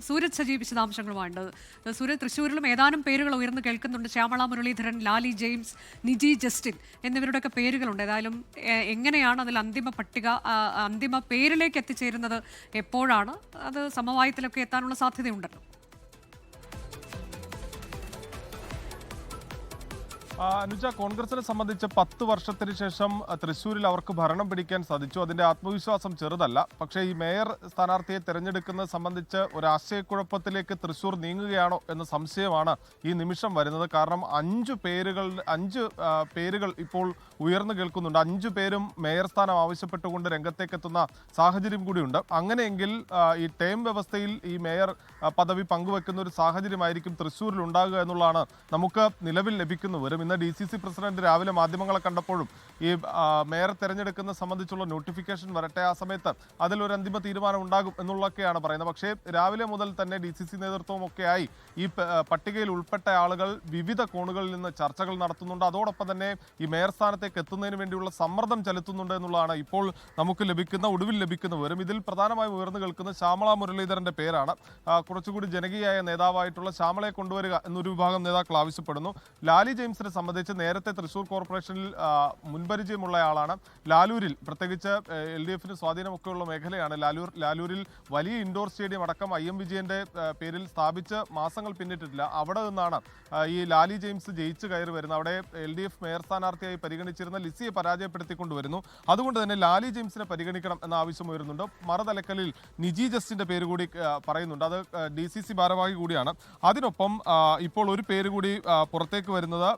സൂരജ് സജി വിശദാംശങ്ങളുമാണ്. സൂരജ്, തൃശ്ശൂരിലും ഏതാനും പേരുകൾ ഉയർന്നു കേൾക്കുന്നുണ്ട്. ശ്യാമള മുരളീധരൻ, ലാലി ജെയിംസ്, നിജി ജസ്റ്റിൻ എന്നിവരുടെയൊക്കെ പേരുകളുണ്ട്. ഏതായാലും എങ്ങനെയാണ് അതിൽ അന്തിമ പേരിലേക്ക് എത്തിച്ചേരുന്നത്? എപ്പോഴാണ് അത് സമവായത്തിലൊക്കെ എത്താനുള്ള സാധ്യതയുണ്ടല്ലോ? അനുജ, കോൺഗ്രസിനെ സംബന്ധിച്ച് 10 വർഷത്തിന് ശേഷം തൃശ്ശൂരിൽ അവർക്ക് ഭരണം പിടിക്കാൻ സാധിച്ചു. അതിന്റെ ആത്മവിശ്വാസം ചെറുതല്ല. പക്ഷേ ഈ മേയർ സ്ഥാനാർത്ഥിയെ തെരഞ്ഞെടുക്കുന്നത് സംബന്ധിച്ച് ഒരു ആശയക്കുഴപ്പത്തിലേക്ക് തൃശ്ശൂർ നീങ്ങുകയാണോ എന്ന സംശയമാണ് ഈ നിമിഷം വരുന്നത്. കാരണം 5 പേരുകൾ ഇപ്പോൾ ഉയർന്നു കേൾക്കുന്നുണ്ട്. 5 പേരും മേയർ സ്ഥാനം ആവശ്യപ്പെട്ടുകൊണ്ട് രംഗത്തേക്ക് എത്തുന്ന സാഹചര്യം കൂടിയുണ്ട്. അങ്ങനെയെങ്കിൽ ഈ ടേം വ്യവസ്ഥയിൽ ഈ മേയർ പദവി പങ്കുവെക്കുന്ന ഒരു സാഹചര്യമായിരിക്കും തൃശ്ശൂരിൽ ഉണ്ടാകുക എന്നുള്ളതാണ് നമുക്ക് നിലവിൽ ലഭിക്കുന്ന വിവരം. ഇന്ന് DCC പ്രസിഡന്റ് രാവിലെ മാധ്യമങ്ങളെ കണ്ടപ്പോഴും ഈ മേയർ തെരഞ്ഞെടുക്കുന്ന സംബന്ധിച്ചുള്ള നോട്ടിഫിക്കേഷൻ വരട്ടെ, ആ സമയത്ത് അതിലൊരു അന്തിമ തീരുമാനം ഉണ്ടാകും എന്നുള്ളതൊക്കെയാണ് പറയുന്നത്. പക്ഷേ രാവിലെ മുതൽ തന്നെ DCC നേതൃത്വവും ഒക്കെയായി ഈ പട്ടികയിൽ ഉൾപ്പെട്ട ആളുകൾ വിവിധ കോണുകളിൽ നിന്ന് ചർച്ചകൾ നടത്തുന്നുണ്ട്. അതോടൊപ്പം തന്നെ ഈ മേയർ സ്ഥാനത്തേക്ക് എത്തുന്നതിന് വേണ്ടിയുള്ള സമ്മർദ്ദം ചെലുത്തുന്നുണ്ട് എന്നുള്ളതാണ് ഇപ്പോൾ നമുക്ക് ഒടുവിൽ ലഭിക്കുന്ന വിവരം. ഇതിൽ പ്രധാനമായും ഉയർന്നു കേൾക്കുന്ന ശ്യാമള മുരളീധരന്റെ പേരാണ്. കുറച്ചുകൂടി ജനകീയായ നേതാവായിട്ടുള്ള ശ്യാമളയെ കൊണ്ടുവരിക എന്നൊരു വിഭാഗം നേതാക്കൾ ആവശ്യപ്പെടുന്നു. ലാലി ജെയിംസിനെ സംബന്ധിച്ച് നേരത്തെ തൃശ്ശൂർ കോർപ്പറേഷനിൽ മുൻപരിചയമുള്ള ആളാണ്. ലാലൂരിൽ പ്രത്യേകിച്ച് LDFന് സ്വാധീനമൊക്കെയുള്ള മേഖലയാണ് ലാലൂരിൽ വലിയ ഇൻഡോർ സ്റ്റേഡിയം അടക്കം IM വിജയന്റെ പേരിൽ സ്ഥാപിച്ച് മാസങ്ങൾ പിന്നിട്ടിട്ടില്ല. അവിടെ നിന്നാണ് ഈ ലാലി ജെയിംസ് ജയിച്ചു കയറി വരുന്നത്. അവിടെ LDF മേയർ സ്ഥാനാർത്ഥിയായി പരിഗണിച്ചിരുന്ന ലിസിയെ പരാജയപ്പെടുത്തിക്കൊണ്ടുവരുന്നു. അതുകൊണ്ട് തന്നെ ലാലി ജെയിംസിനെ പരിഗണിക്കണം എന്ന ആവശ്യം ഉയരുന്നുണ്ട്. മറുതലക്കലിൽ നിജി ജസ്റ്റിന്റെ പേര് കൂടി പറയുന്നുണ്ട്. അത് DCC ഭാരവാഹി കൂടിയാണ്. അതിനൊപ്പം ഇപ്പോൾ ഒരു പേര് കൂടി പുറത്തേക്ക് വരുന്നത്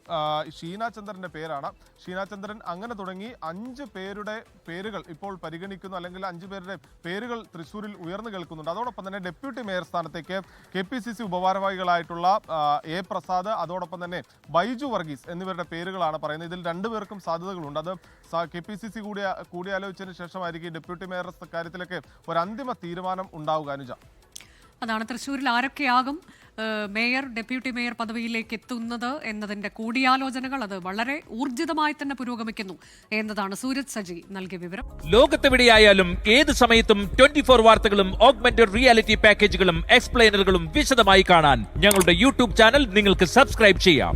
ഷീന ചന്ദ്രന്റെ പേരാണ്. ഷീന ചന്ദ്രൻ അങ്ങനെ തുടങ്ങി 5 പേരുടെ പേരുകൾ ഇപ്പോൾ പരിഗണിക്കുന്നു, അല്ലെങ്കിൽ 5 പേരുടെ പേരുകൾ തൃശ്ശൂരിൽ ഉയർന്നു കേൾക്കുന്നുണ്ട്. അതോടൊപ്പം തന്നെ ഡെപ്യൂട്ടി മേയർ സ്ഥാനത്തേക്ക് KPCC ഉപഭാരവാഹികളായിട്ടുള്ള A പ്രസാദ്, അതോടൊപ്പം തന്നെ ബൈജു വർഗീസ് എന്നിവരുടെ പേരുകളാണ് പറയുന്നത്. ഇതിൽ 2 പേർക്കും സാധ്യതകളുണ്ട്. അത് KPCC കൂടിയാലോചിച്ചതിന് ശേഷമായിരിക്കും ഡെപ്യൂട്ടി മേയർ കാര്യത്തിലേക്ക് ഒരു അന്തിമ തീരുമാനം ഉണ്ടാവുക. അനുജ, അതാണ് തൃശ്ശൂരിൽ ആരൊക്കെയാകും മേയർ, ഡെപ്യൂട്ടി മേയർ പദവിയിലേക്ക് എത്തുന്നത് എന്നതിന്റെ കൂടിയാലോചനകൾ അത് വളരെ ഊർജിതമായി തന്നെ പുരോഗമിക്കുന്നു എന്നതാണ് സൂരജ് സജി നൽകിയ വിവരം. ലോകത്തെവിടെയായാലും ഏത് സമയത്തും 24 വാർത്തകളും ഓഗ്മെന്റഡ് റിയാലിറ്റി പാക്കേജുകളും എക്സ്പ്ലെയിനറുകളും വിശദമായി കാണാൻ ഞങ്ങളുടെ YouTube ചാനൽ നിങ്ങൾക്ക് സബ്സ്ക്രൈബ് ചെയ്യാം.